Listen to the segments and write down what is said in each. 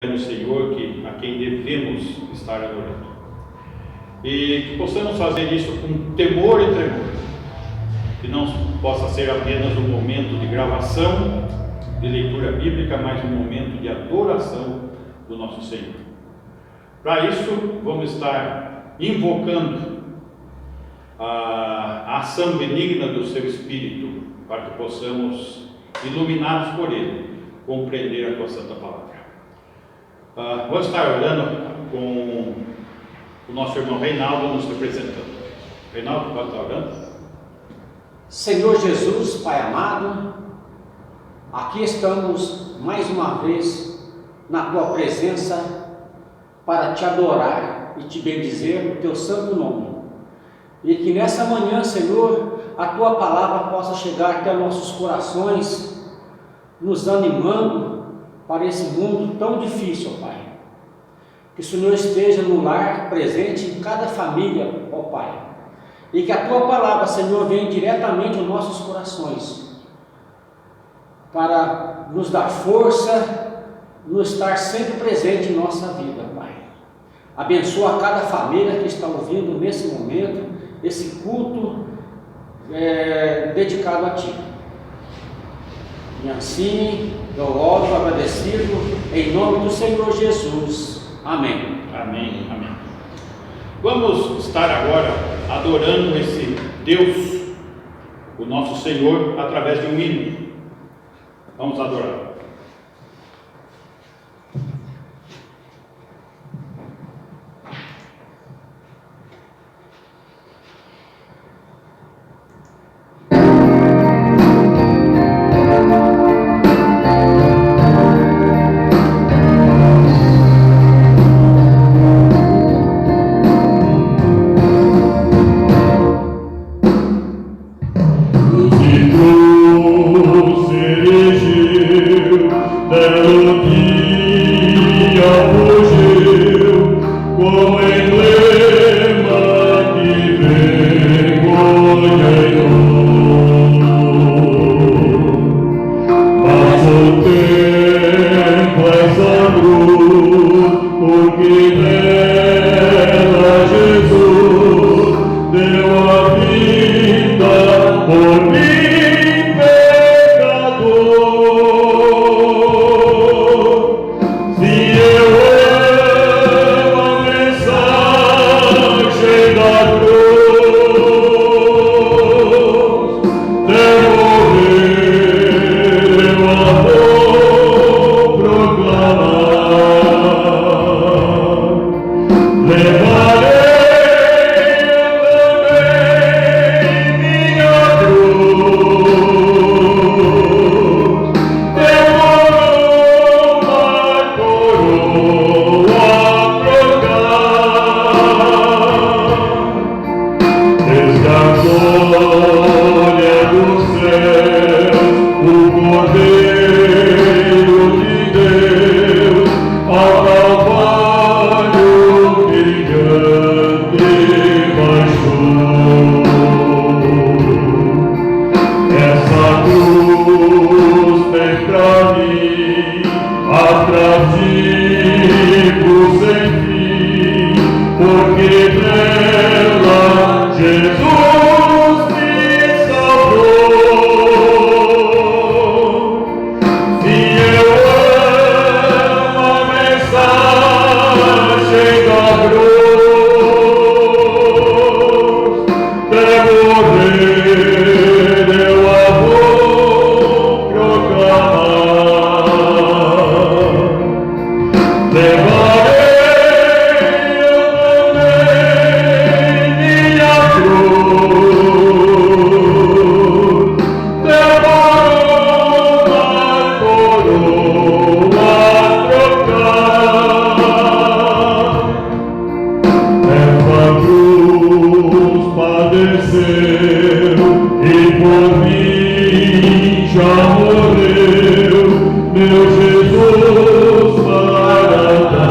no Senhor a quem devemos estar adorando. E que possamos fazer isso com temor e tremor, que não possa ser apenas um momento de gravação, de leitura bíblica, mas um momento de adoração do nosso Senhor. Para isso, vamos estar invocando a ação benigna do Seu Espírito, para que possamos, iluminados por Ele, compreender a Tua Santa Palavra. Vamos estar orando com o nosso irmão Reinaldo nos representando. Reinaldo, pode estar orando? Senhor Jesus, Pai amado, aqui estamos mais uma vez na Tua presença para Te adorar e Te bendizer no Teu santo nome. E que nessa manhã, Senhor, a Tua palavra possa chegar até nossos corações, nos animando para esse mundo tão difícil, ó Pai. Que o Senhor esteja no lar, presente em cada família, ó Pai. E que a Tua palavra, Senhor, venha diretamente aos nossos corações, para nos dar força, nos estar sempre presente em nossa vida, Pai. Abençoa cada família que está ouvindo nesse momento, esse culto dedicado a Ti. E assim, eu oro agradecido, em nome do Senhor Jesus. Amém. Amém, amém. Vamos estar agora adorando esse Deus, o nosso Senhor, através de um hino. Vamos adorar. Já morreu, meu Jesus, para dar.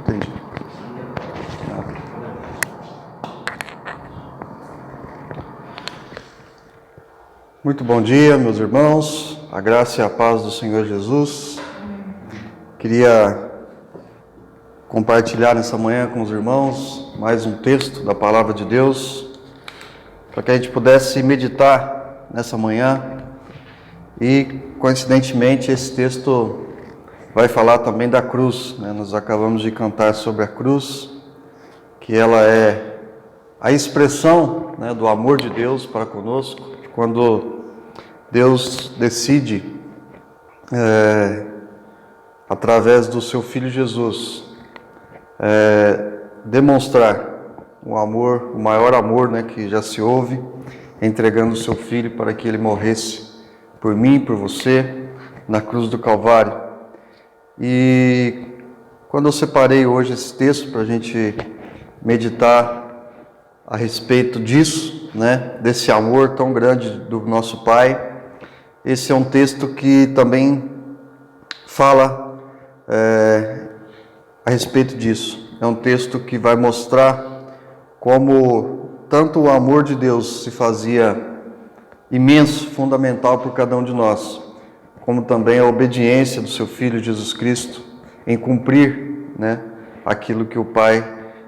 Entendi. Muito bom dia, meus irmãos. A graça e a paz do Senhor Jesus. Queria compartilhar nessa manhã com os irmãos mais um texto da Palavra de Deus, para que a gente pudesse meditar nessa manhã. E, coincidentemente, esse texto vai falar também da cruz, né? Nós acabamos de cantar sobre a cruz, que ela é a expressão, né, do amor de Deus para conosco, quando Deus decide, através do seu Filho Jesus, demonstrar o amor, o maior amor, né, que já se houve, entregando o seu Filho para que ele morresse por mim e por você, na cruz do Calvário. E quando eu separei hoje esse texto para a gente meditar a respeito disso, né, desse amor tão grande do nosso Pai, esse é um texto que também fala a respeito disso. É um texto que vai mostrar como tanto o amor de Deus se fazia imenso, fundamental por cada um de nós, como também a obediência do seu Filho Jesus Cristo em cumprir, né, aquilo que o Pai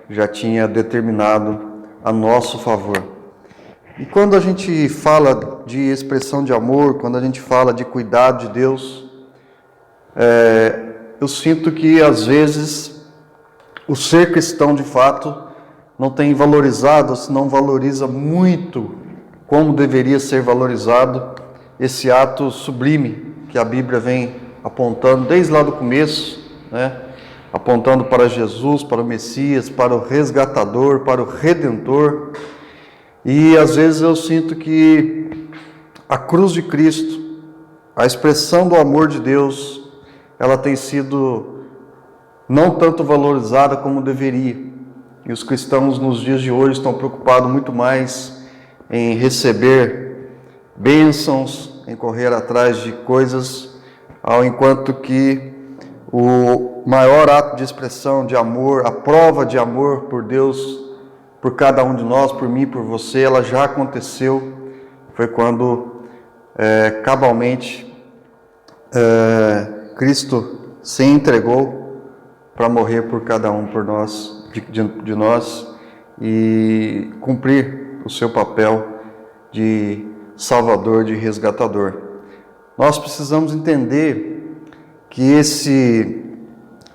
já tinha determinado a nosso favor. E quando a gente fala de expressão de amor, quando a gente fala de cuidado de Deus, eu sinto que às vezes o ser cristão de fato não tem valorizado, se não valoriza muito como deveria ser valorizado esse ato sublime que a Bíblia vem apontando desde lá do começo, né? Apontando para Jesus, para o Messias, para o resgatador, para o Redentor. E às vezes eu sinto que a cruz de Cristo, a expressão do amor de Deus, ela tem sido não tanto valorizada como deveria. E os cristãos nos dias de hoje estão preocupados muito mais em receber bênçãos, em correr atrás de coisas, ao enquanto que o maior ato de expressão de amor, a prova de amor por Deus, por cada um de nós, por mim, por você, ela já aconteceu. Foi quando cabalmente Cristo se entregou para morrer por cada um por nós, de nós, e cumprir o seu papel de Salvador, de resgatador. Nós precisamos entender que esse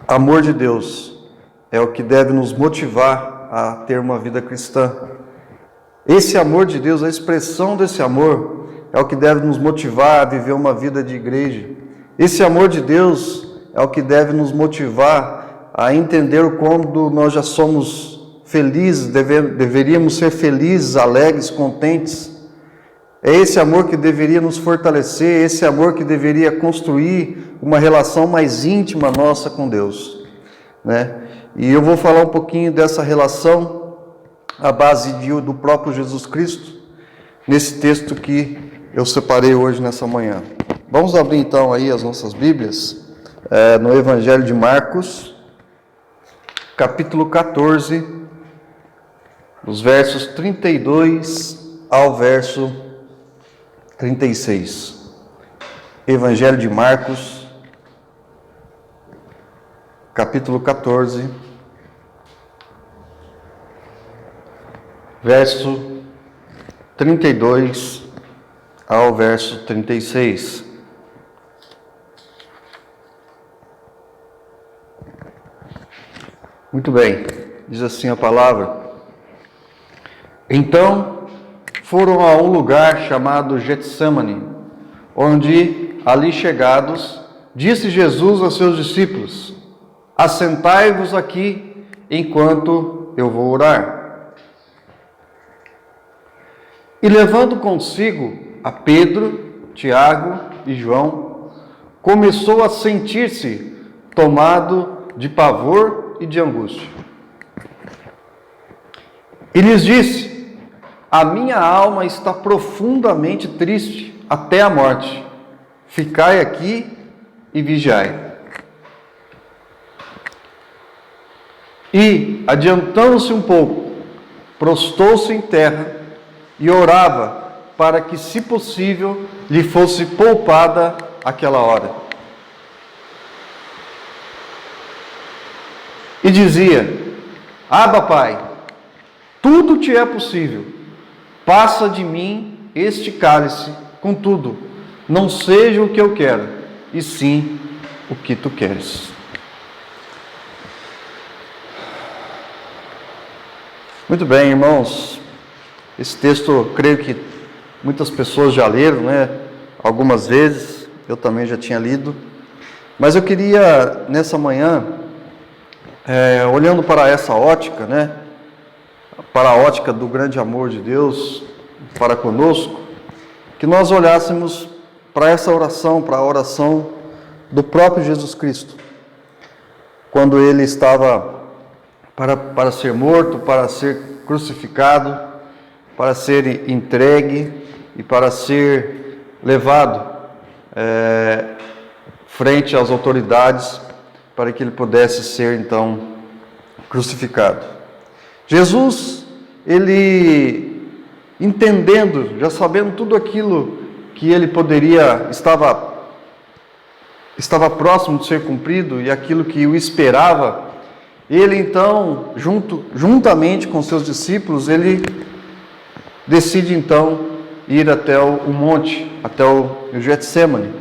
amor de Deus é o que deve nos motivar a ter uma vida cristã. Esse amor de Deus, a expressão desse amor, é o que deve nos motivar a viver uma vida de igreja. Esse amor de Deus é o que deve nos motivar a entender o quanto nós já somos felizes, deveríamos ser felizes, alegres, contentes. É esse amor que deveria nos fortalecer, esse amor que deveria construir uma relação mais íntima nossa com Deus, né? E eu vou falar um pouquinho dessa relação à base do próprio Jesus Cristo, nesse texto que eu separei hoje nessa manhã. Vamos abrir então aí as nossas Bíblias, no Evangelho de Marcos, capítulo 14, os versos 32 ao verso 36. Evangelho de Marcos, capítulo 14, verso 32 ao verso 36. Muito bem, diz assim a palavra: Então foram a um lugar chamado Getsemane, onde, ali chegados, disse Jesus a seus discípulos: Assentai-vos aqui, enquanto eu vou orar. E levando consigo a Pedro, Tiago e João, começou a sentir-se tomado de pavor e de angústia. E lhes disse: A minha alma está profundamente triste até a morte. Ficai aqui e vigiai. E, adiantando-se um pouco, prostou-se em terra e orava para que, se possível, lhe fosse poupada aquela hora. E dizia: Abba, Pai, tudo te é possível. Passa de mim este cálice, contudo, não seja o que eu quero, e sim o que tu queres. Muito bem, irmãos. Esse texto, eu creio que muitas pessoas já leram, né? Algumas vezes, eu também já tinha lido. Mas eu queria, nessa manhã, olhando para essa ótica, né? Para a ótica do grande amor de Deus para conosco, que nós olhássemos para essa oração, para a oração do próprio Jesus Cristo, quando ele estava para ser morto, para ser crucificado, para ser entregue e para ser levado frente às autoridades, para que ele pudesse ser então crucificado. Jesus, ele entendendo, já sabendo tudo aquilo que ele estava próximo de ser cumprido e aquilo que o esperava, ele então, juntamente com seus discípulos, ele decide então ir até o monte, até o Getsemane.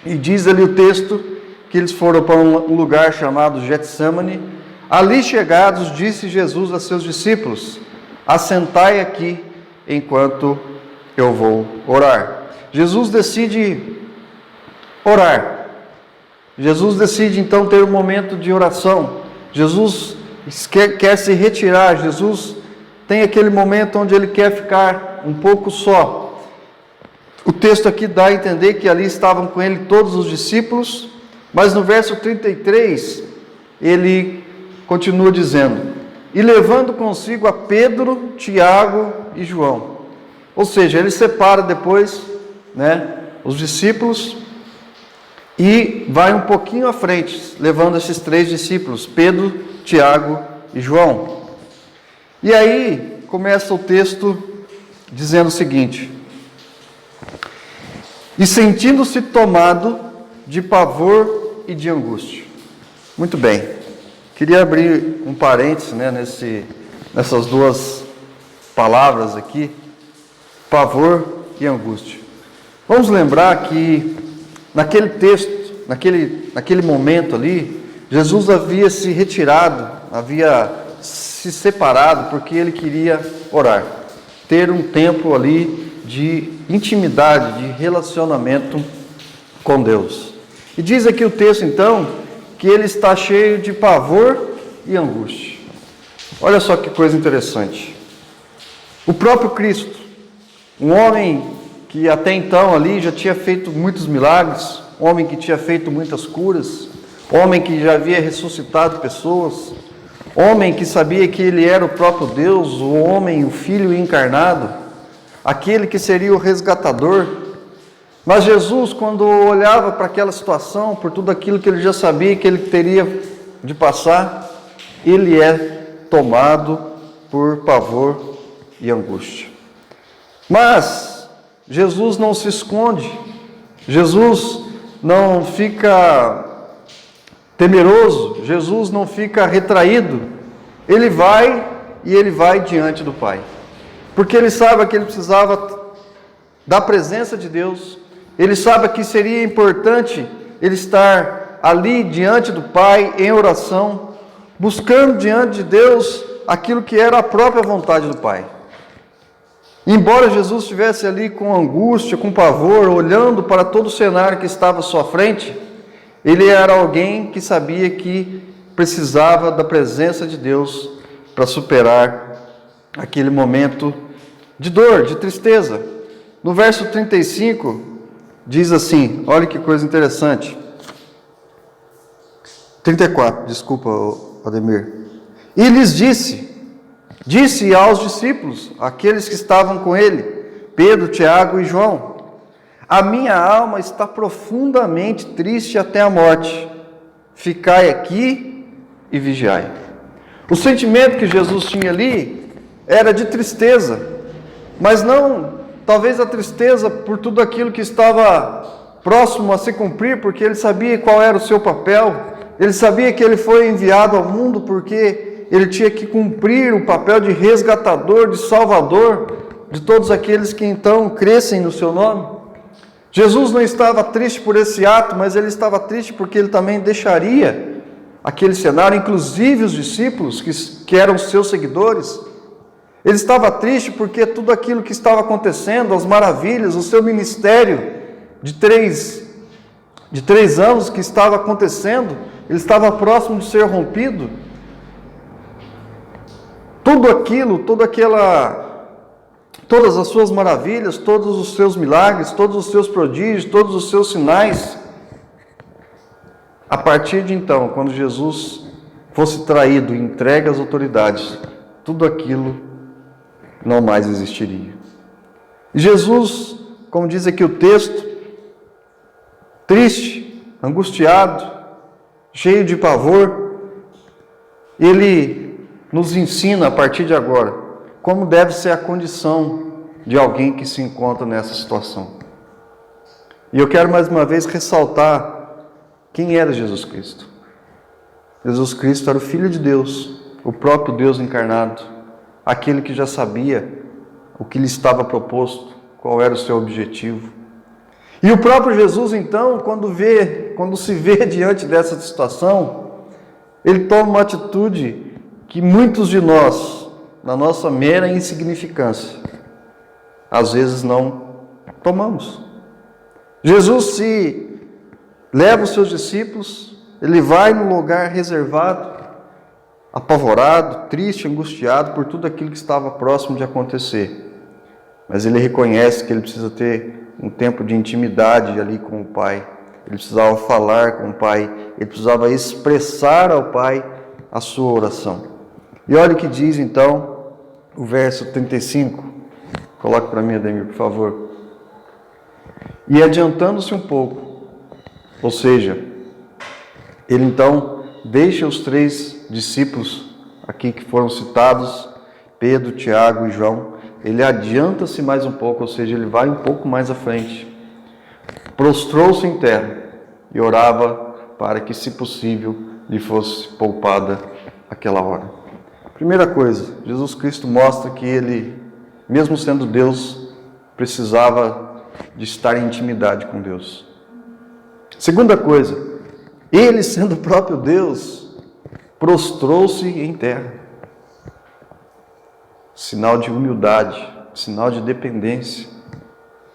E diz ali o texto que eles foram para um lugar chamado Getsemane. Ali chegados, disse Jesus a seus discípulos: Assentai aqui enquanto eu vou orar. Jesus decide orar. Jesus decide então ter um momento de oração. Jesus quer se retirar. Jesus tem aquele momento onde ele quer ficar um pouco só. O texto aqui dá a entender que ali estavam com ele todos os discípulos, mas no verso 33, ele continua dizendo: E levando consigo a Pedro, Tiago e João. Ou seja, ele separa depois, os discípulos e vai um pouquinho à frente, levando esses três discípulos, Pedro, Tiago e João. E aí começa o texto dizendo o seguinte: E sentindo-se tomado de pavor e de angústia. Muito bem. Queria abrir um parênteses, nessas duas palavras aqui, pavor e angústia. Vamos lembrar que naquele texto, naquele momento ali, Jesus havia se retirado, havia se separado porque ele queria orar, ter um tempo ali de intimidade, de relacionamento com Deus. E diz aqui o texto então que ele está cheio de pavor e angústia. Olha só que coisa interessante. O próprio Cristo, um homem que até então ali já tinha feito muitos milagres, homem que tinha feito muitas curas, homem que já havia ressuscitado pessoas, homem que sabia que ele era o próprio Deus, o homem, o Filho encarnado, aquele que seria o resgatador. Mas Jesus, quando olhava para aquela situação, por tudo aquilo que ele já sabia que ele teria de passar, ele é tomado por pavor e angústia. Mas Jesus não se esconde, Jesus não fica temeroso, Jesus não fica retraído, ele vai diante do Pai, porque ele sabe que ele precisava da presença de Deus, ele sabe que seria importante ele estar ali diante do Pai, em oração, buscando diante de Deus aquilo que era a própria vontade do Pai. Embora Jesus estivesse ali com angústia, com pavor, olhando para todo o cenário que estava à sua frente, ele era alguém que sabia que precisava da presença de Deus para superar aquele momento de dor, de tristeza. No verso 35, diz assim, olha que coisa interessante. 34, desculpa, Ademir. E lhes disse aos discípulos, aqueles que estavam com ele, Pedro, Tiago e João: a minha alma está profundamente triste até a morte. Ficai aqui e vigiai. O sentimento que Jesus tinha ali era de tristeza, mas não, talvez a tristeza por tudo aquilo que estava próximo a se cumprir, porque ele sabia qual era o seu papel, ele sabia que ele foi enviado ao mundo porque ele tinha que cumprir o papel de resgatador, de salvador, de todos aqueles que então crescem no seu nome. Jesus não estava triste por esse ato, mas ele estava triste porque ele também deixaria aquele cenário, inclusive os discípulos que eram seus seguidores. Ele estava triste porque tudo aquilo que estava acontecendo, as maravilhas, o seu ministério de três anos que estava acontecendo, ele estava próximo de ser rompido. Tudo aquilo, todas as suas maravilhas, todos os seus milagres, todos os seus prodígios, todos os seus sinais, a partir de então, quando Jesus fosse traído e entregue às autoridades, tudo aquilo não mais existiria. E Jesus, como diz aqui o texto, triste, angustiado, cheio de pavor, ele nos ensina a partir de agora como deve ser a condição de alguém que se encontra nessa situação. E eu quero mais uma vez ressaltar quem era Jesus Cristo. Jesus Cristo era o Filho de Deus, o próprio Deus encarnado, aquele que já sabia o que lhe estava proposto, qual era o seu objetivo. E o próprio Jesus, então, quando se vê diante dessa situação, ele toma uma atitude que muitos de nós, na nossa mera insignificância, às vezes não tomamos. Jesus se leva os seus discípulos, ele vai num lugar reservado, apavorado, triste, angustiado por tudo aquilo que estava próximo de acontecer. Mas ele reconhece que ele precisa ter um tempo de intimidade ali com o Pai. Ele precisava falar com o Pai, ele precisava expressar ao Pai a sua oração. E olha o que diz então o verso 35. Coloque para mim, Ademir, por favor. E adiantando-se um pouco, ou seja, ele então deixa os 3 discípulos aqui que foram citados, Pedro, Tiago e João, ele adianta-se mais um pouco, ou seja, ele vai um pouco mais à frente. Prostrou-se em terra e orava para que, se possível, lhe fosse poupada aquela hora. Primeira coisa, Jesus Cristo mostra que ele, mesmo sendo Deus, precisava de estar em intimidade com Deus. Segunda coisa, ele sendo o próprio Deus, prostrou-se em terra. sinal de humildade, sinal de dependência.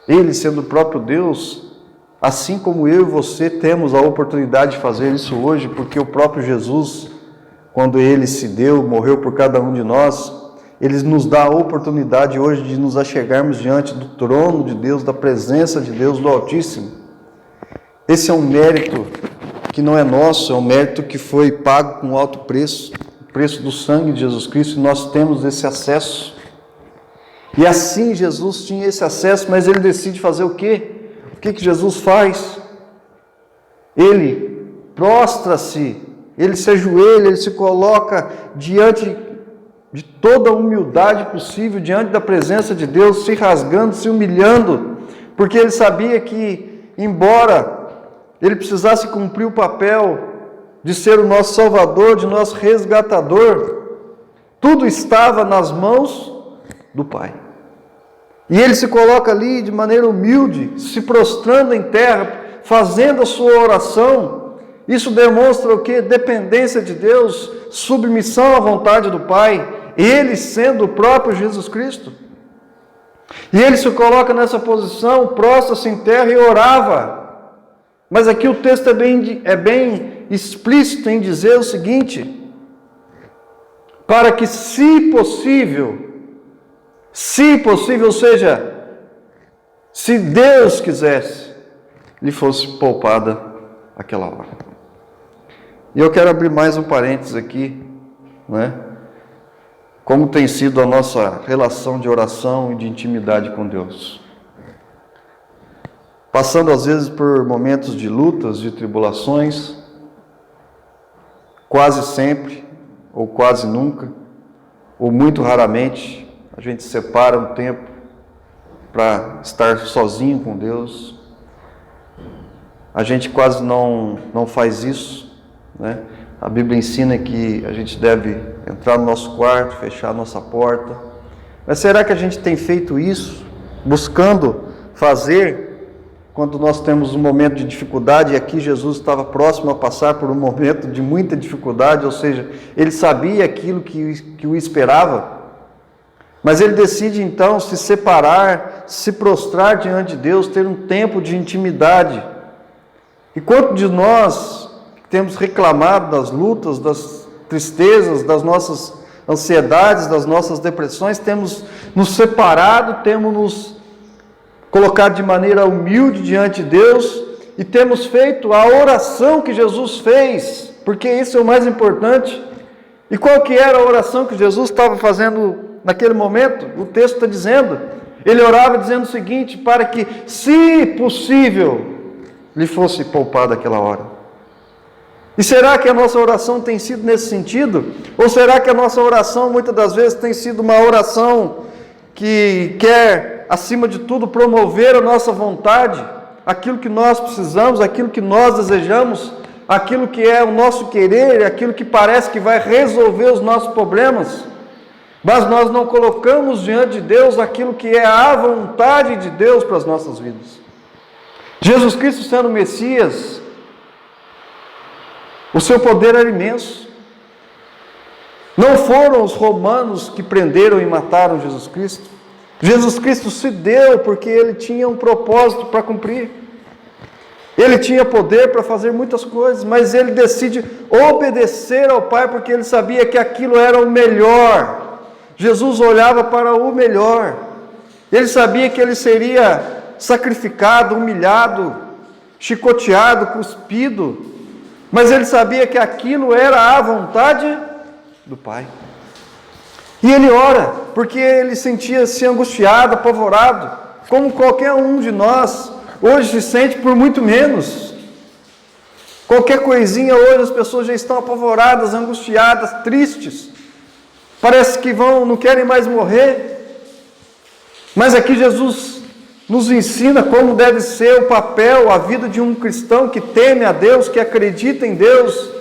Ele, sendo o próprio Deus, assim como eu e você temos a oportunidade de fazer isso hoje, porque o próprio Jesus, quando Ele se deu, morreu por cada um de nós, Ele nos dá a oportunidade hoje de nos achegarmos diante do trono de Deus, da presença de Deus, do Altíssimo. Esse é um mérito que não é nosso, é um mérito que foi pago com alto preço, o preço do sangue de Jesus Cristo, e nós temos esse acesso. E assim Jesus tinha esse acesso, mas Ele decide fazer o quê? O que Jesus faz? Ele prostra-se, Ele se ajoelha, Ele se coloca diante de toda a humildade possível, diante da presença de Deus, se rasgando, se humilhando, porque Ele sabia que, embora Ele precisasse cumprir o papel de ser o nosso Salvador, de nosso resgatador, tudo estava nas mãos do Pai. E Ele se coloca ali de maneira humilde, se prostrando em terra, fazendo a sua oração. Isso demonstra o quê? Dependência de Deus, submissão à vontade do Pai, Ele sendo o próprio Jesus Cristo. E Ele se coloca nessa posição, prostra-se em terra e orava. Mas aqui o texto é bem explícito em dizer o seguinte: para que, se possível, ou seja, se Deus quisesse, lhe fosse poupada aquela hora. E eu quero abrir mais um parênteses aqui, né? Como tem sido a nossa relação de oração e de intimidade com Deus. Passando às vezes por momentos de lutas, de tribulações, quase sempre, ou quase nunca, ou muito raramente, a gente separa um tempo para estar sozinho com Deus. A gente quase não faz isso, né? A Bíblia ensina que a gente deve entrar no nosso quarto, fechar a nossa porta. Mas será que a gente tem feito isso, buscando fazer quando nós temos um momento de dificuldade? E aqui Jesus estava próximo a passar por um momento de muita dificuldade, ou seja, Ele sabia aquilo que o esperava. Mas Ele decide então se separar, se prostrar diante de Deus, ter um tempo de intimidade. E quanto de nós temos reclamado das lutas, das tristezas, das nossas ansiedades, das nossas depressões, temos nos separado, temos nos colocado de maneira humilde diante de Deus e temos feito a oração que Jesus fez, porque isso é o mais importante. E qual que era a oração que Jesus estava fazendo naquele momento? O texto está dizendo, Ele orava dizendo o seguinte: para que, se possível, lhe fosse poupada aquela hora. E será que a nossa oração tem sido nesse sentido? Ou será que a nossa oração muitas das vezes tem sido uma oração que quer, acima de tudo, promover a nossa vontade, aquilo que nós precisamos, aquilo que nós desejamos, aquilo que é o nosso querer, aquilo que parece que vai resolver os nossos problemas, mas nós não colocamos diante de Deus aquilo que é a vontade de Deus para as nossas vidas. Jesus Cristo sendo o Messias, o seu poder era imenso. Não foram os romanos que prenderam e mataram Jesus Cristo. Jesus Cristo se deu porque Ele tinha um propósito para cumprir. Ele tinha poder para fazer muitas coisas, mas Ele decide obedecer ao Pai porque Ele sabia que aquilo era o melhor. Jesus olhava para o melhor. Ele sabia que Ele seria sacrificado, humilhado, chicoteado, cuspido, mas Ele sabia que aquilo era a vontade do Pai. E Ele ora, porque Ele sentia-se angustiado, apavorado, como qualquer um de nós hoje se sente por muito menos. Qualquer coisinha hoje as pessoas já estão apavoradas, angustiadas, tristes. Parece que não querem mais morrer. Mas aqui Jesus nos ensina como deve ser o papel, a vida de um cristão que teme a Deus, que acredita em Deus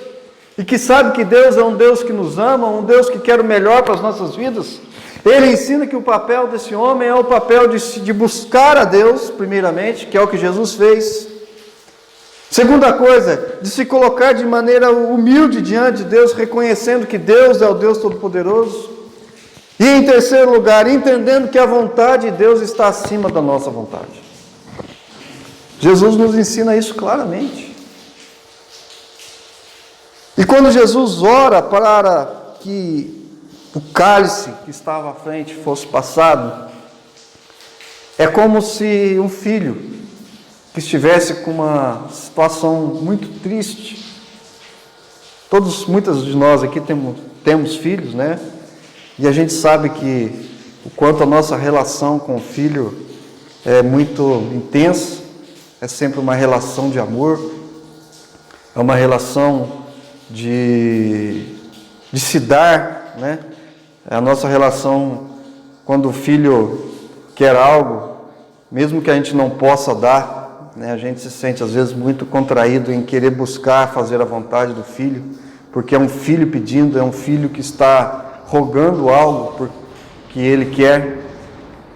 e que sabe que Deus é um Deus que nos ama, um Deus que quer o melhor para as nossas vidas. Ele ensina que o papel desse homem é o papel de buscar a Deus, primeiramente, que é o que Jesus fez. Segunda coisa, de se colocar de maneira humilde diante de Deus, reconhecendo que Deus é o Deus Todo-Poderoso. E em terceiro lugar, entendendo que a vontade de Deus está acima da nossa vontade. Jesus nos ensina isso claramente. E quando Jesus ora para que o cálice que estava à frente fosse passado, é como se um filho que estivesse com uma situação muito triste. Muitas de nós aqui temos filhos, né? E a gente sabe que o quanto a nossa relação com o filho é muito intensa, é sempre uma relação de amor, é uma relação de se dar, né? É a nossa relação quando o filho quer algo, mesmo que a gente não possa dar, né? A gente se sente às vezes muito contraído em querer buscar fazer a vontade do filho, porque é um filho pedindo, é um filho que está rogando algo que ele quer,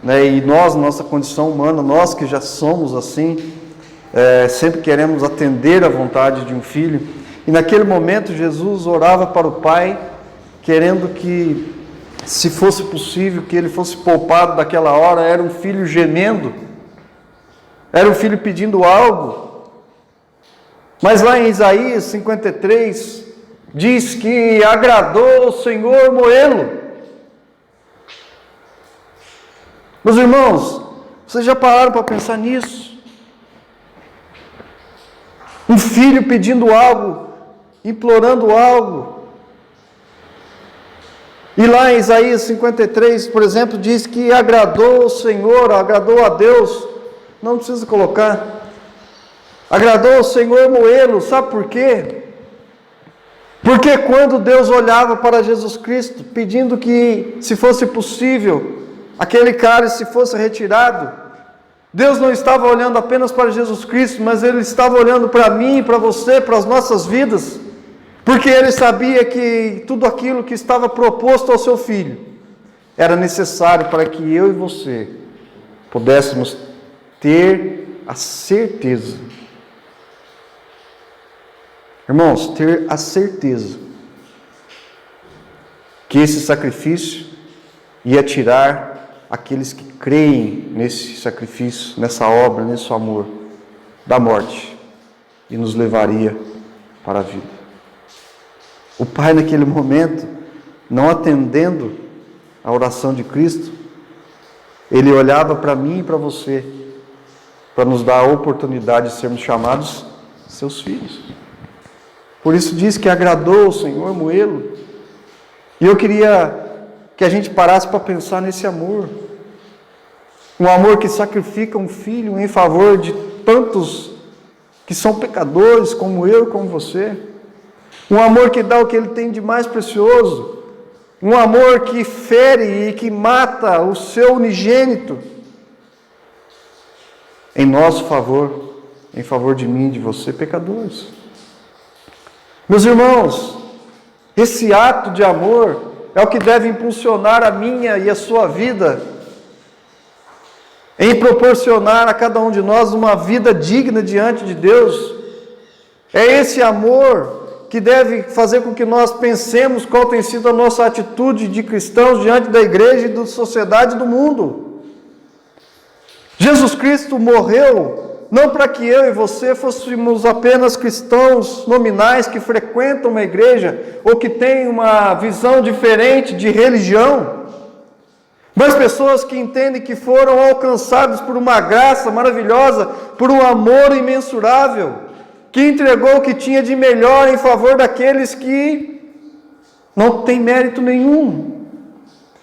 né? E nós, nossa condição humana, nós que já somos assim, sempre queremos atender à vontade de um filho. E naquele momento Jesus orava para o Pai, querendo que, se fosse possível, que ele fosse poupado daquela hora. Era um filho gemendo, era um filho pedindo algo. Mas lá em Isaías 53, diz que agradou ao Senhor moê-lo. Meus irmãos, vocês já pararam para pensar nisso? Um filho pedindo algo, implorando algo. E lá em Isaías 53, por exemplo, diz que agradou ao Senhor, agradou a Deus. Não precisa colocar. Agradou ao Senhor moê-lo. Sabe por quê? Porque quando Deus olhava para Jesus Cristo, pedindo que, se fosse possível, aquele cálice fosse retirado, Deus não estava olhando apenas para Jesus Cristo, mas Ele estava olhando para mim, para você, para as nossas vidas, porque Ele sabia que tudo aquilo que estava proposto ao seu Filho era necessário para que eu e você pudéssemos ter a certeza. Irmãos, ter a certeza que esse sacrifício ia tirar aqueles que creem nesse sacrifício, nessa obra, nesse amor, da morte, e nos levaria para a vida. O Pai, naquele momento, não atendendo a oração de Cristo, Ele olhava para mim e para você, para nos dar a oportunidade de sermos chamados seus filhos. Por isso diz que agradou ao Senhor moê-lo. E eu queria que a gente parasse para pensar nesse amor. Um amor que sacrifica um filho em favor de tantos que são pecadores, como eu e como você. Um amor que dá o que ele tem de mais precioso. Um amor que fere e que mata o seu unigênito em nosso favor, em favor de mim e de você, pecadores. Meus irmãos, esse ato de amor é o que deve impulsionar a minha e a sua vida, em proporcionar a cada um de nós uma vida digna diante de Deus. É esse amor que deve fazer com que nós pensemos qual tem sido a nossa atitude de cristãos diante da igreja e da sociedade do mundo. Jesus Cristo morreu não para que eu e você fôssemos apenas cristãos nominais que frequentam uma igreja ou que têm uma visão diferente de religião, mas pessoas que entendem que foram alcançados por uma graça maravilhosa, por um amor imensurável, que entregou o que tinha de melhor em favor daqueles que não têm mérito nenhum.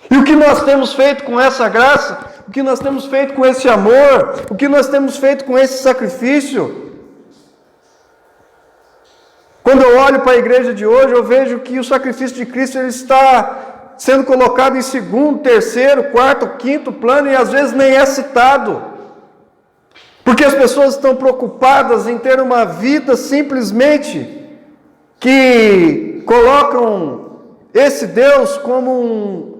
E o que nós temos feito com essa graça? O que nós temos feito com esse amor? O que nós temos feito com esse sacrifício? Quando eu olho para a igreja de hoje, eu vejo que o sacrifício de Cristo ele está sendo colocado em segundo, terceiro, quarto, quinto plano e às vezes nem é citado. Porque as pessoas estão preocupadas em ter uma vida simplesmente que colocam esse Deus como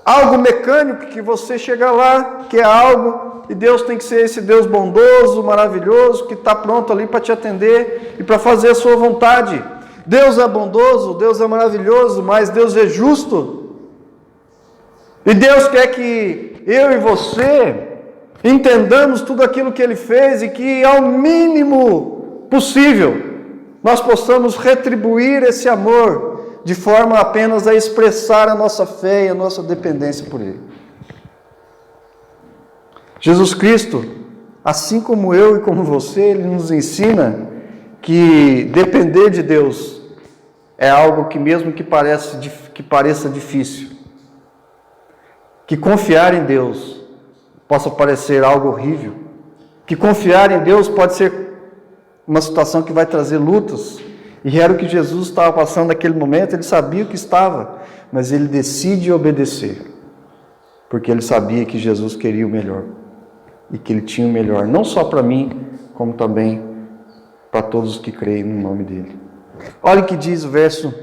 algo mecânico, que você chega lá, que é algo, e Deus tem que ser esse Deus bondoso, maravilhoso, que está pronto ali para te atender e para fazer a sua vontade. Deus é bondoso, Deus é maravilhoso, mas Deus é justo. E Deus quer que eu e você entendamos tudo aquilo que Ele fez e que, ao mínimo possível, nós possamos retribuir esse amor de forma apenas a expressar a nossa fé e a nossa dependência por Ele. Jesus Cristo, assim como eu e como você, Ele nos ensina que depender de Deus é algo que, mesmo que pareça difícil, que confiar em Deus possa parecer algo horrível, que confiar em Deus pode ser uma situação que vai trazer lutas, e era o que Jesus estava passando naquele momento. Ele sabia o que estava, mas ele decide obedecer, porque ele sabia que Jesus queria o melhor, e que ele tinha o melhor, não só para mim, como também para todos os que creem no nome dele. Olha o que diz o verso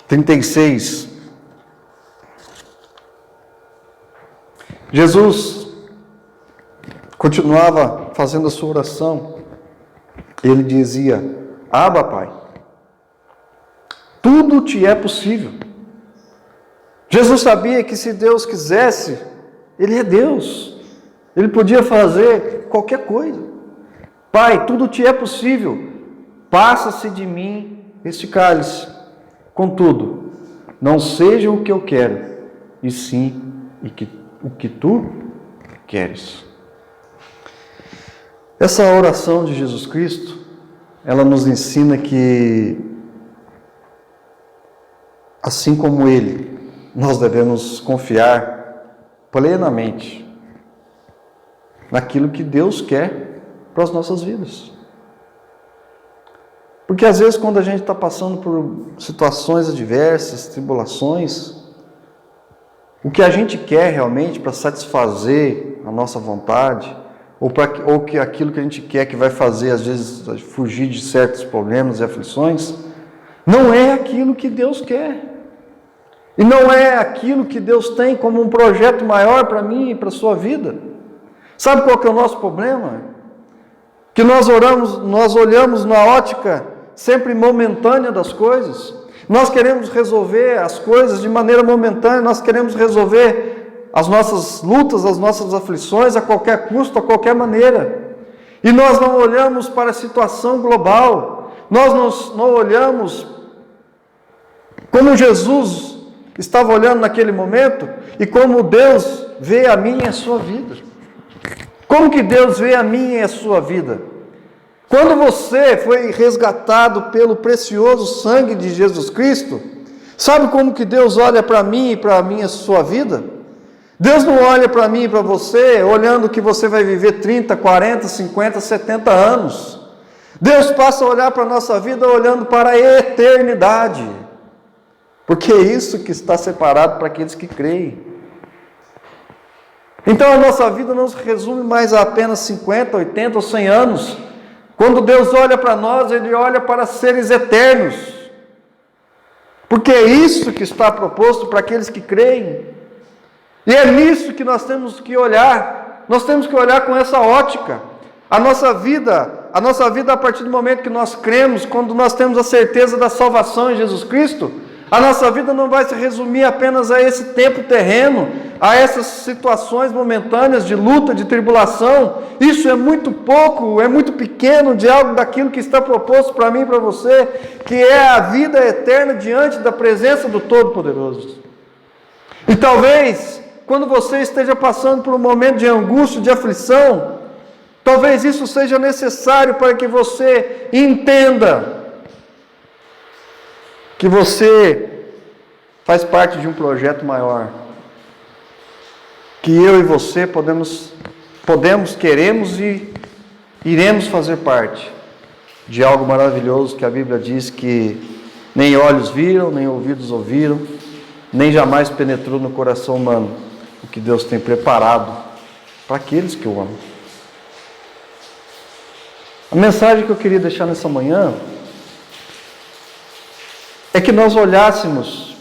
36. Jesus continuava fazendo a sua oração. Ele dizia: Abba, Pai, tudo te é possível. Jesus sabia que se Deus quisesse, Ele é Deus. Ele podia fazer qualquer coisa. Pai, tudo te é possível. Passa-se de mim este cálice. Contudo, não seja o que eu quero, e sim o que tu queres. Essa oração de Jesus Cristo, ela nos ensina que, assim como Ele, nós devemos confiar plenamente naquilo que Deus quer para as nossas vidas. Porque às vezes, quando a gente está passando por situações adversas, tribulações, o que a gente quer realmente para satisfazer a nossa vontade, ou que aquilo que a gente quer que vai fazer, às vezes, fugir de certos problemas e aflições, não é aquilo que Deus quer. E não é aquilo que Deus tem como um projeto maior para mim e para a sua vida. Sabe qual que é o nosso problema? Que nós olhamos na ótica sempre momentânea das coisas. Nós queremos resolver as coisas de maneira momentânea, nós queremos resolver as nossas lutas, as nossas aflições a qualquer custo, a qualquer maneira. E nós não olhamos para a situação global, nós não olhamos como Jesus estava olhando naquele momento e como Deus vê a minha e a sua vida. Como que Deus vê a minha e a sua vida? Quando você foi resgatado pelo precioso sangue de Jesus Cristo, sabe como que Deus olha para mim e para a minha sua vida? Deus não olha para mim e para você olhando que você vai viver 30, 40, 50, 70 anos. Deus passa a olhar para a nossa vida olhando para a eternidade. Porque é isso que está separado para aqueles que creem. Então a nossa vida não se resume mais a apenas 50, 80 ou 100 anos. Quando Deus olha para nós, Ele olha para seres eternos. Porque é isso que está proposto para aqueles que creem. E é nisso que nós temos que olhar. Nós temos que olhar com essa ótica. A nossa vida a partir do momento que nós cremos, quando nós temos a certeza da salvação em Jesus Cristo, a nossa vida não vai se resumir apenas a esse tempo terreno, a essas situações momentâneas de luta, de tribulação. Isso é muito pouco, é muito pequeno de algo daquilo que está proposto para mim e para você, que é a vida eterna diante da presença do Todo-Poderoso. E talvez, quando você esteja passando por um momento de angústia, de aflição, talvez isso seja necessário para que você entenda que você faz parte de um projeto maior, que eu e você podemos, queremos e iremos fazer parte de algo maravilhoso que a Bíblia diz que nem olhos viram, nem ouvidos ouviram, nem jamais penetrou no coração humano o que Deus tem preparado para aqueles que o amam. A mensagem que eu queria deixar nessa manhã é que nós olhássemos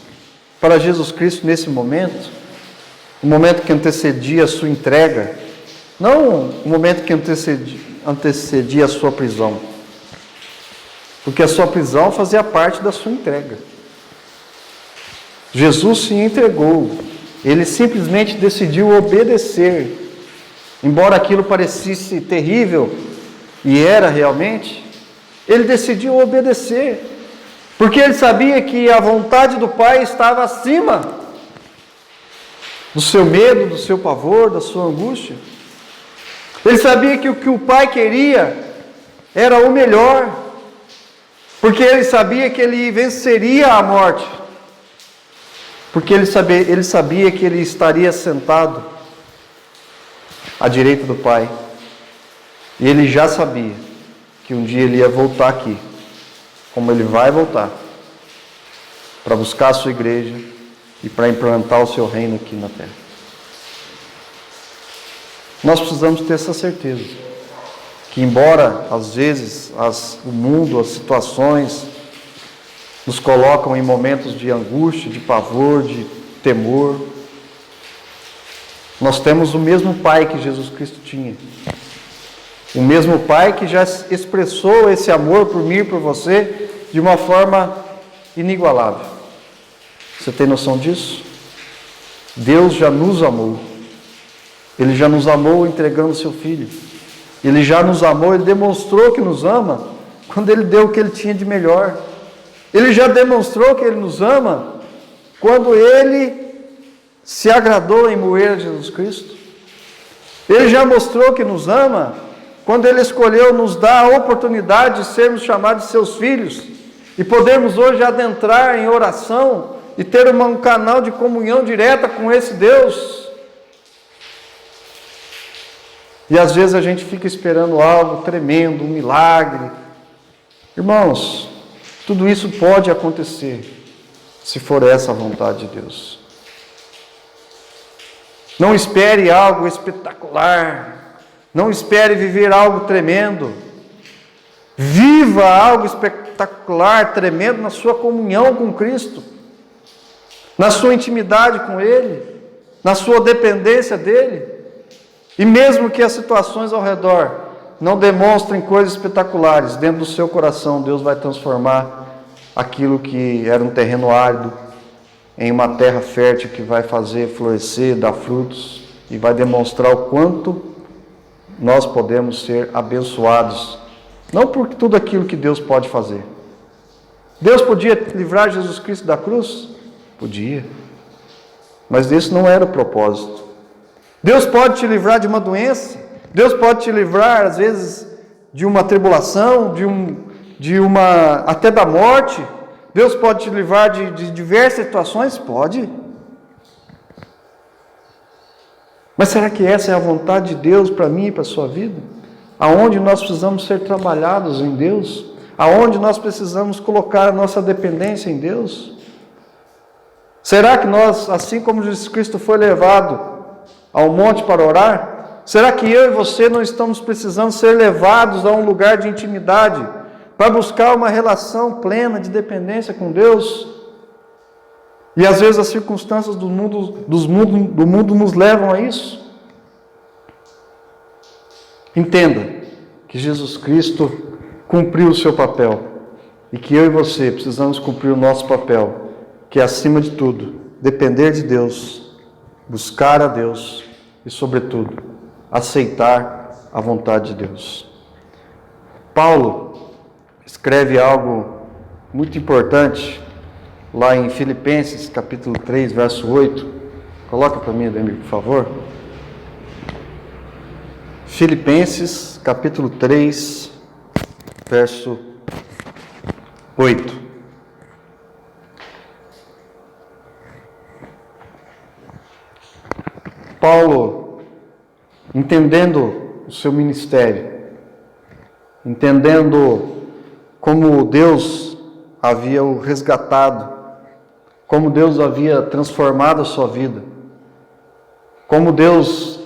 para Jesus Cristo nesse momento, o momento que antecedia a sua entrega, não o momento que antecedia a sua prisão, porque a sua prisão fazia parte da sua entrega. Jesus se entregou, ele simplesmente decidiu obedecer. Embora aquilo parecesse terrível, e era realmente, ele decidiu obedecer, porque ele sabia que a vontade do Pai estava acima do seu medo, do seu pavor, da sua angústia. Ele sabia que o que o Pai queria era o melhor, porque ele sabia que ele venceria a morte, porque ele sabia que ele estaria sentado à direita do Pai, e ele já sabia que um dia ele ia voltar aqui, como ele vai voltar, para buscar a sua igreja e para implantar o seu reino aqui na terra. Nós precisamos ter essa certeza, que embora às vezes o mundo, as situações nos colocam em momentos de angústia, de pavor, de temor, nós temos o mesmo Pai que Jesus Cristo tinha. O mesmo Pai que já expressou esse amor por mim e por você de uma forma inigualável. Você tem noção disso? Deus já nos amou. Ele já nos amou entregando seu Filho. Ele já nos amou, Ele demonstrou que nos ama quando Ele deu o que Ele tinha de melhor. Ele já demonstrou que Ele nos ama quando Ele se agradou em moer Jesus Cristo. Ele já mostrou que nos ama quando Ele escolheu nos dar a oportunidade de sermos chamados de seus filhos e podermos hoje adentrar em oração e ter um canal de comunhão direta com esse Deus. E às vezes a gente fica esperando algo tremendo, um milagre. Irmãos, tudo isso pode acontecer, se for essa a vontade de Deus. Não espere algo espetacular, não espere viver algo tremendo. Viva algo espetacular, tremendo na sua comunhão com Cristo, na sua intimidade com Ele, na sua dependência dEle. E mesmo que as situações ao redor não demonstrem coisas espetaculares, dentro do seu coração Deus vai transformar aquilo que era um terreno árido em uma terra fértil que vai fazer florescer, dar frutos e vai demonstrar o quanto nós podemos ser abençoados, não por tudo aquilo que Deus pode fazer. Deus podia livrar Jesus Cristo da cruz? Podia, mas esse não era o propósito. Deus pode te livrar de uma doença, Deus pode te livrar às vezes de uma tribulação, até da morte. Deus pode te livrar de diversas situações? Pode. Mas será que essa é a vontade de Deus para mim e para a sua vida? Aonde nós precisamos ser trabalhados em Deus? Aonde nós precisamos colocar a nossa dependência em Deus? Será que nós, assim como Jesus Cristo foi levado ao monte para orar, será que eu e você não estamos precisando ser levados a um lugar de intimidade para buscar uma relação plena de dependência com Deus? E às vezes as circunstâncias do mundo nos levam a isso. Entenda que Jesus Cristo cumpriu o seu papel e que eu e você precisamos cumprir o nosso papel, que é acima de tudo depender de Deus, buscar a Deus e, sobretudo, aceitar a vontade de Deus. Paulo escreve algo muito importante lá em Filipenses, capítulo 3, verso 8. Coloca para mim, Ademir, por favor. Filipenses, capítulo 3, verso 8. Paulo, entendendo o seu ministério, entendendo como Deus havia o resgatado, como Deus havia transformado a sua vida, como Deus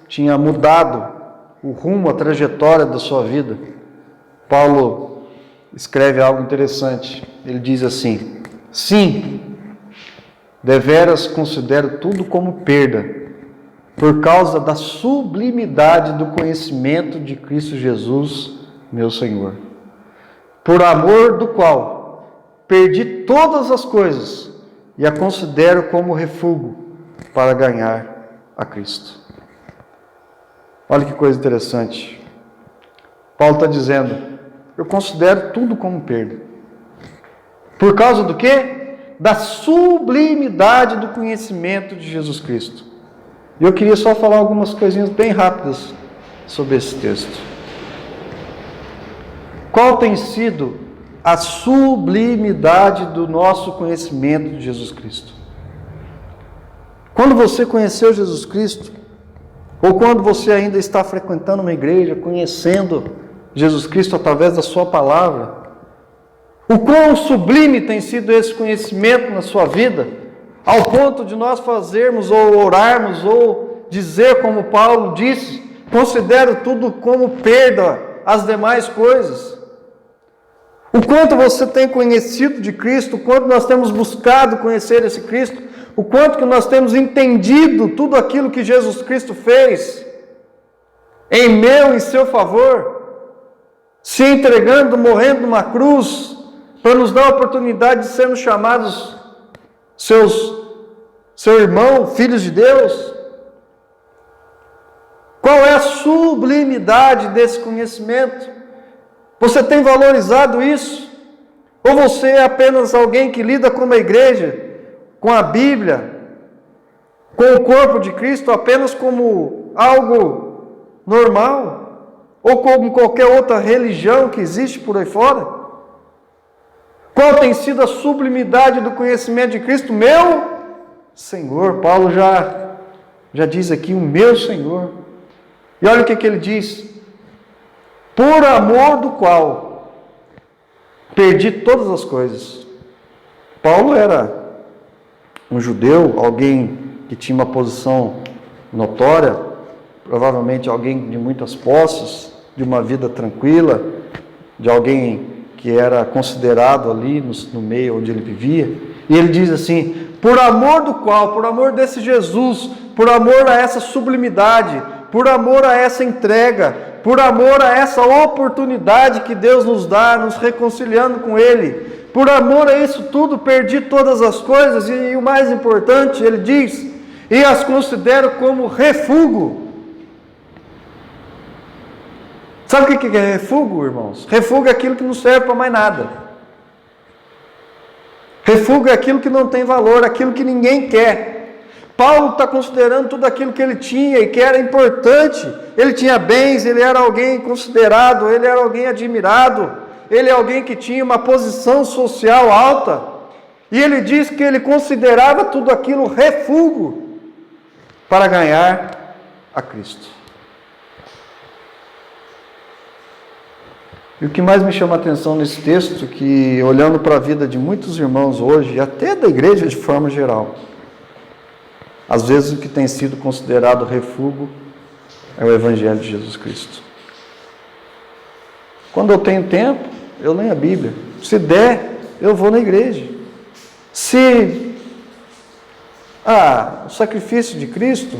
tinha mudado o rumo, a trajetória da sua vida, Paulo escreve algo interessante. Ele diz assim: sim, deveras considero tudo como perda, por causa da sublimidade do conhecimento de Cristo Jesus, meu Senhor, por amor do qual perdi todas as coisas e a considero como refúgio para ganhar a Cristo. Olha que coisa interessante. Paulo está dizendo, eu considero tudo como perda. Por causa do quê? Da sublimidade do conhecimento de Jesus Cristo. E eu queria só falar algumas coisinhas bem rápidas sobre esse texto. Qual tem sido a sublimidade do nosso conhecimento de Jesus Cristo? Quando você conheceu Jesus Cristo, ou quando você ainda está frequentando uma igreja, conhecendo Jesus Cristo através da sua palavra, o quão sublime tem sido esse conhecimento na sua vida, ao ponto de nós fazermos ou orarmos ou dizer como Paulo disse, considero tudo como perda as demais coisas. O quanto você tem conhecido de Cristo, o quanto nós temos buscado conhecer esse Cristo, o quanto que nós temos entendido tudo aquilo que Jesus Cristo fez em meu e seu favor, se entregando, morrendo numa cruz, para nos dar a oportunidade de sermos chamados seu irmão, filhos de Deus. Qual é a sublimidade desse conhecimento? Você tem valorizado isso? Ou você é apenas alguém que lida com a igreja, com a Bíblia, com o corpo de Cristo apenas como algo normal? Ou como qualquer outra religião que existe por aí fora? Qual tem sido a sublimidade do conhecimento de Cristo? Meu Senhor. Paulo já diz aqui, o meu Senhor. E olha o que ele diz. Por amor do qual perdi todas as coisas. Paulo era um judeu, alguém que tinha uma posição notória, provavelmente alguém de muitas posses, de uma vida tranquila, de alguém que era considerado ali no meio onde ele vivia. E ele diz assim, por amor do qual, por amor desse Jesus, por amor a essa sublimidade, por amor a essa entrega, por amor a essa oportunidade que Deus nos dá, nos reconciliando com Ele, por amor a isso tudo, perdi todas as coisas, e o mais importante, ele diz, e as considero como refúgio. Sabe o que é refúgio, irmãos? Refúgio é aquilo que não serve para mais nada. Refúgio é aquilo que não tem valor, aquilo que ninguém quer. Paulo está considerando tudo aquilo que ele tinha e que era importante. Ele tinha bens, ele era alguém considerado, ele era alguém admirado, ele é alguém que tinha uma posição social alta. E ele diz que ele considerava tudo aquilo refúgio para ganhar a Cristo. E o que mais me chama a atenção nesse texto, que olhando para a vida de muitos irmãos hoje, e até da igreja de forma geral, às vezes o que tem sido considerado refúgio é o Evangelho de Jesus Cristo. Quando eu tenho tempo, eu leio a Bíblia. Se der, eu vou na igreja. O sacrifício de Cristo,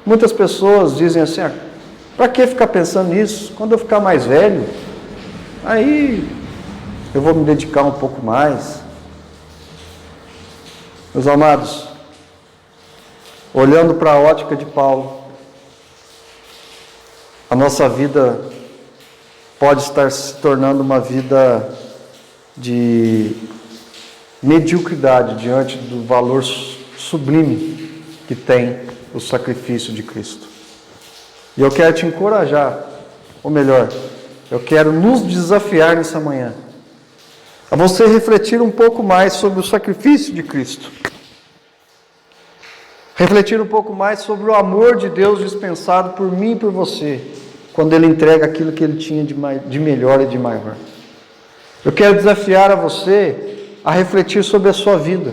muitas pessoas dizem assim, para que ficar pensando nisso? Quando eu ficar mais velho, aí eu vou me dedicar um pouco mais. Meus amados, olhando para a ótica de Paulo, a nossa vida pode estar se tornando uma vida de mediocridade diante do valor sublime que tem o sacrifício de Cristo. E eu quero te encorajar, ou melhor, eu quero nos desafiar nessa manhã a você refletir um pouco mais sobre o sacrifício de Cristo. Refletir um pouco mais sobre o amor de Deus dispensado por mim e por você, quando Ele entrega aquilo que Ele tinha de melhor e de maior. Eu quero desafiar a você a refletir sobre a sua vida.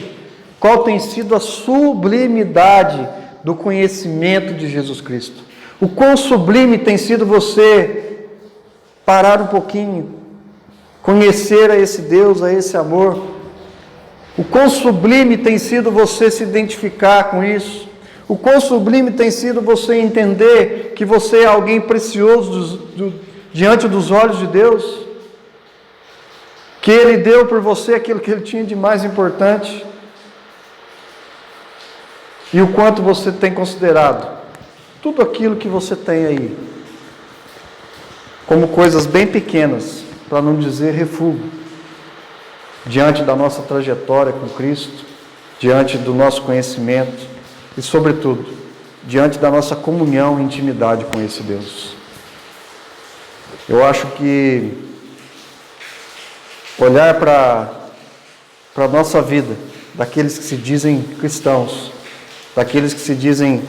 Qual tem sido a sublimidade do conhecimento de Jesus Cristo? O quão sublime tem sido você parar um pouquinho, conhecer a esse Deus, a esse amor. O quão sublime tem sido você se identificar com isso. O quão sublime tem sido você entender que você é alguém precioso diante dos olhos de Deus. Que Ele deu por você aquilo que Ele tinha de mais importante. E o quanto você tem considerado tudo aquilo que você tem aí como coisas bem pequenas, para não dizer refúgio, diante da nossa trajetória com Cristo, diante do nosso conhecimento e, sobretudo, diante da nossa comunhão e intimidade com esse Deus. Eu acho que olhar para a nossa vida, daqueles que se dizem cristãos, daqueles que se dizem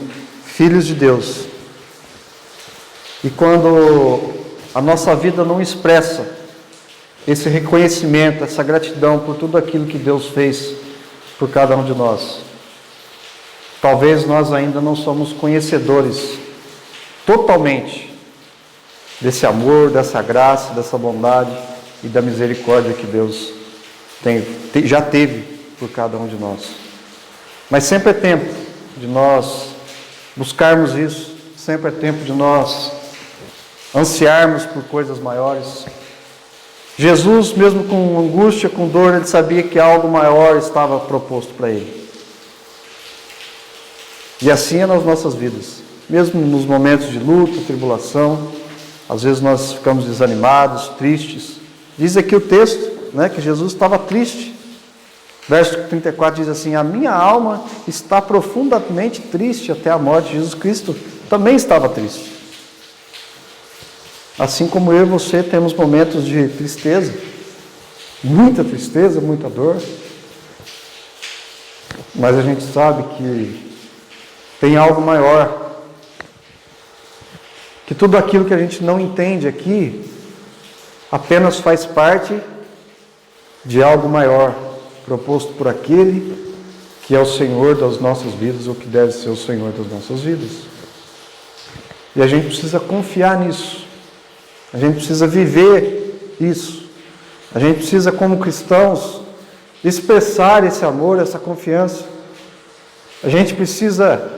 filhos de Deus, e quando a nossa vida não expressa esse reconhecimento, essa gratidão por tudo aquilo que Deus fez por cada um de nós, talvez nós ainda não somos conhecedores totalmente desse amor, dessa graça, dessa bondade e da misericórdia que Deus já teve por cada um de nós. Mas sempre é tempo de nós buscarmos isso, sempre é tempo de nós ansiarmos por coisas maiores. Jesus, mesmo com angústia, com dor, ele sabia que algo maior estava proposto para ele. E assim é nas nossas vidas, mesmo nos momentos de luta, tribulação, às vezes nós ficamos desanimados, tristes. Diz aqui o texto, que Jesus estava triste. Verso 34 diz assim: a minha alma está profundamente triste até a morte. Jesus Cristo também estava triste. Assim como eu e você temos momentos de tristeza, muita tristeza, muita dor, mas a gente sabe que tem algo maior, que tudo aquilo que a gente não entende aqui apenas faz parte de algo maior, proposto por aquele que é o Senhor das nossas vidas, ou que deve ser o Senhor das nossas vidas. E a gente precisa confiar nisso. A gente precisa viver isso. A gente precisa, como cristãos, expressar esse amor, essa confiança. A gente precisa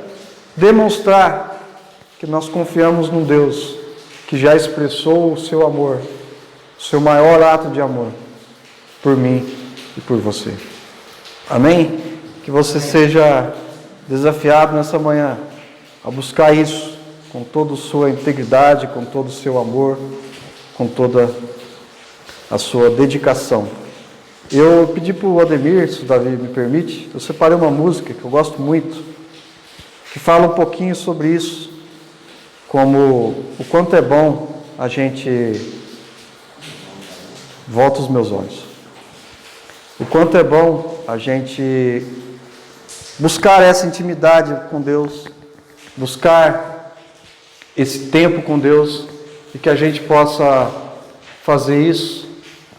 demonstrar que nós confiamos num Deus que já expressou o seu amor, o seu maior ato de amor por mim e por você. Amém? Que você seja desafiado nessa manhã a buscar isso com toda a sua integridade, com todo o seu amor, com toda a sua dedicação. Eu pedi para o Ademir, se o Davi me permite, eu separei uma música que eu gosto muito, que fala um pouquinho sobre isso, como o quanto é bom a gente... Volta os meus olhos. O quanto é bom a gente buscar essa intimidade com Deus, buscar esse tempo com Deus, e que a gente possa fazer isso.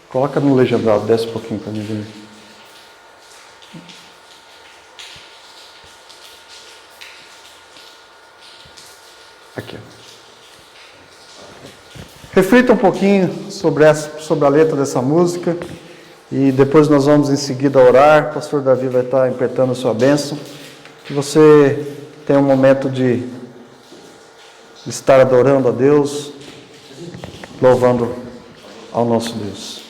Coloca no legendado, desce um pouquinho para mim ver. Aqui. Reflita um pouquinho sobre a letra dessa música, e depois nós vamos em seguida orar. O pastor Davi vai estar impetrando a sua bênção. Que você tenha um momento de estar adorando a Deus, louvando ao nosso Deus.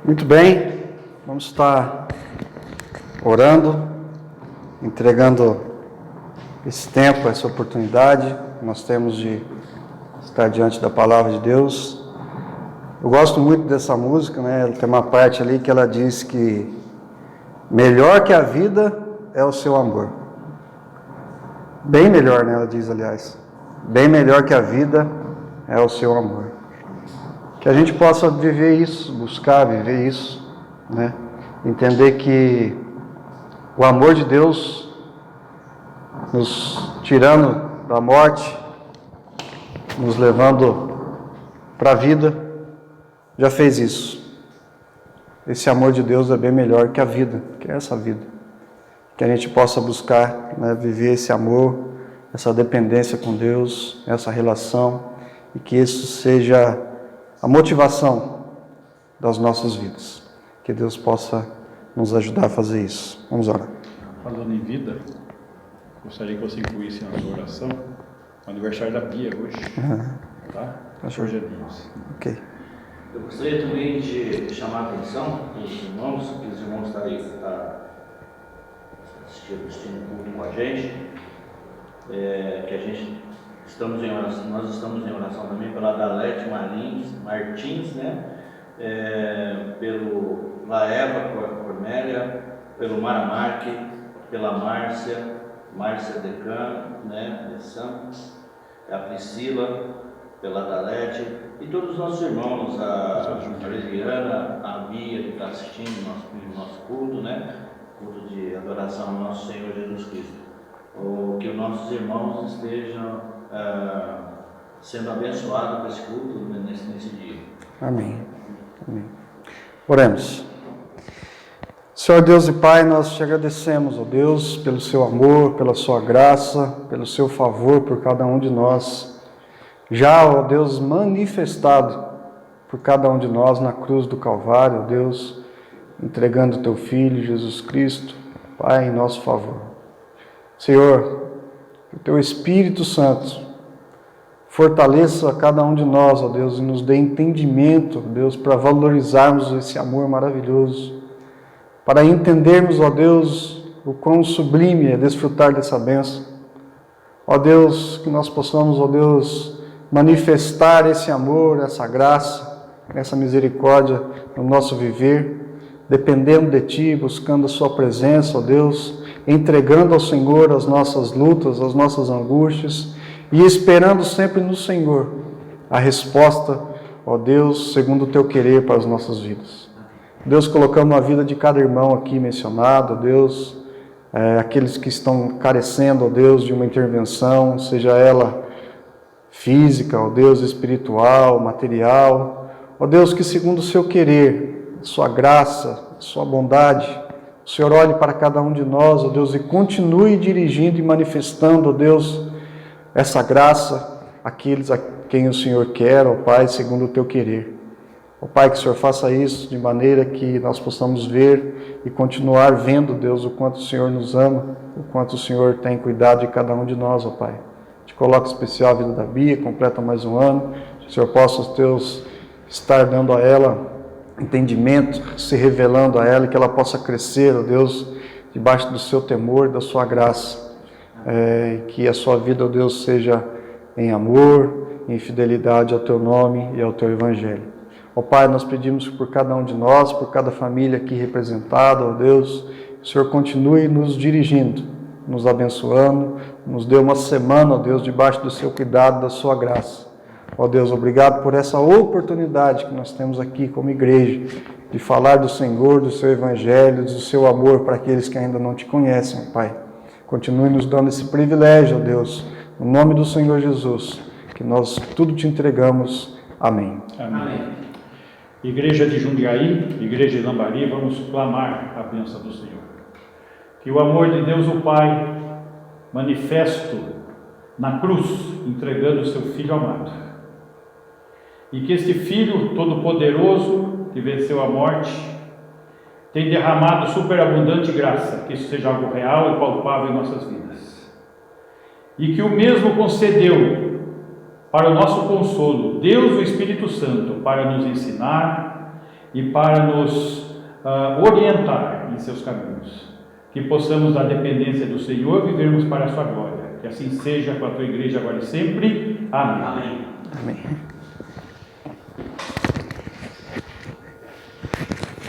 Muito bem, vamos estar orando, entregando esse tempo, essa oportunidade que nós temos de estar diante da palavra de Deus. Eu gosto muito dessa música, né? Tem uma parte ali que ela diz que melhor que a vida é o seu amor. Bem melhor, né? Ela diz, aliás. Bem melhor que a vida é o seu amor. Que a gente possa viver isso, buscar viver isso, né? Entender que o amor de Deus nos tirando da morte, nos levando para a vida, já fez isso. Esse amor de Deus é bem melhor que a vida, que é essa vida. Que a gente possa buscar, né, viver esse amor, essa dependência com Deus, essa relação, e que isso seja a motivação das nossas vidas. Que Deus possa nos ajudar a fazer isso. Vamos orar. Falando em vida, gostaria que você incluísse na sua oração o aniversário da Bia hoje. Tá? Hoje é Deus. Ok. Eu gostaria também de chamar a atenção dos irmãos, que os irmãos estarem assistindo o culto com a gente, que a gente estamos em oração, nós estamos em oração também pela Dalete Martins, né? Pelo Laeva Cornélia, pelo Mara Marque, pela Márcia Decano, né? De Santos, a Priscila, pela Dalete, e todos os nossos irmãos, a Liliana, a Bia, que está assistindo o nosso culto, né? Culto de adoração ao nosso Senhor Jesus Cristo. Que os nossos irmãos estejam sendo abençoados com esse culto nesse dia. Amém. Amém. Oremos. Senhor Deus e Pai, nós te agradecemos, ó Deus, pelo seu amor, pela sua graça, pelo seu favor por cada um de nós. Já, ó Deus, manifestado por cada um de nós na cruz do Calvário, ó Deus, entregando o teu Filho, Jesus Cristo, Pai, em nosso favor. Senhor, que o teu Espírito Santo fortaleça a cada um de nós, ó Deus, e nos dê entendimento, ó Deus, para valorizarmos esse amor maravilhoso, para entendermos, ó Deus, o quão sublime é desfrutar dessa bênção. Ó Deus, que nós possamos, ó Deus, manifestar esse amor, essa graça, essa misericórdia no nosso viver, dependendo de Ti, buscando a Sua presença, ó Deus, entregando ao Senhor as nossas lutas, as nossas angústias e esperando sempre no Senhor a resposta, ó Deus, segundo o Teu querer para as nossas vidas. Deus, colocamos a vida de cada irmão aqui mencionado, ó Deus, aqueles que estão carecendo, ó Deus, de uma intervenção, seja ela física, ó Deus, espiritual, material, ó Deus, que segundo o Seu querer, Sua graça, Sua bondade, o Senhor olhe para cada um de nós, ó Deus, e continue dirigindo e manifestando, ó Deus, essa graça àqueles a quem o Senhor quer, ó Pai, segundo o Teu querer. Ó Pai, que o Senhor faça isso de maneira que nós possamos ver e continuar vendo, Deus, o quanto o Senhor nos ama, o quanto o Senhor tem cuidado de cada um de nós, ó Pai. Te coloco especial a vida da Bia, completa mais um ano, que o Senhor possa, os Teus, estar dando a ela entendimento, se revelando a ela, que ela possa crescer, ó Deus, debaixo do Seu temor, da Sua graça, que a sua vida, ó Deus, seja em amor, em fidelidade ao Teu nome e ao Teu Evangelho. Ó Pai, nós pedimos por cada um de nós, por cada família aqui representada, ó Deus, que o Senhor continue nos dirigindo, nos abençoando, nos dê uma semana, ó Deus, debaixo do Seu cuidado, da Sua graça. Ó Deus, obrigado por essa oportunidade que nós temos aqui como igreja, de falar do Senhor, do Seu Evangelho, do Seu amor para aqueles que ainda não Te conhecem, Pai. Continue nos dando esse privilégio, ó Deus, no nome do Senhor Jesus, que nós tudo Te entregamos. Amém. Amém. Igreja de Jundiaí, Igreja de Lambari, vamos clamar a bênção do Senhor. Que o amor de Deus o Pai, manifesto na cruz, entregando o Seu Filho amado, e que este Filho todo-poderoso, que venceu a morte, tem derramado superabundante graça, que isso seja algo real e palpável em nossas vidas. E que o mesmo concedeu para o nosso consolo, Deus o Espírito Santo, para nos ensinar, e para nos orientar em seus caminhos. Que possamos, na dependência do Senhor, vivermos para a sua glória. Que assim seja com a tua igreja agora e sempre. Amém. Amém. Amém.